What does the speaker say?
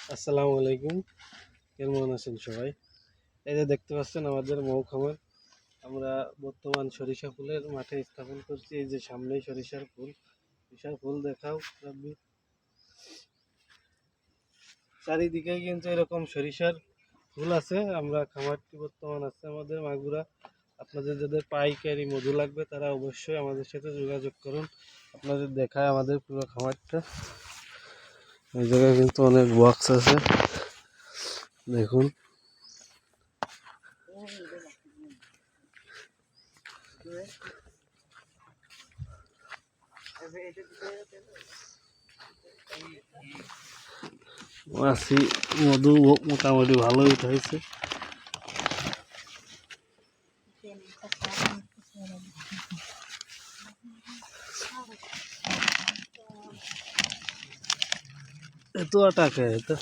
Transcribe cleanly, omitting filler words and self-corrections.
আসসালামু আলাইকুম। কেমন আছেন সবাই? এই যে দেখতে পাচ্ছেন আমাদের মৌ খামার। আমরা বর্তমান সরিষা ফুলের মাঠে স্থাপন করছি। এই যে সামনেই সরিষার ফুল। সরিষার ফুল দেখাও রাব্বি। চারিদিকেই কিন্তু এরকম সরিষার ফুল আছে। আমরা খামারটি বর্তমান আছে আমাদের মাগুরা। আপনাদের যাদের পাইকারি মধু লাগবে তারা অবশ্যই আমাদের সাথে যোগাযোগ করুন। আপনাদের দেখায় আমাদের পুরো খামারটা। এই জায়গায় কিন্তু অনেক বক্স আছে, দেখুন। মাছি মধু মোটামুটি ভালোই উঠাইছে। এত টাকা এটা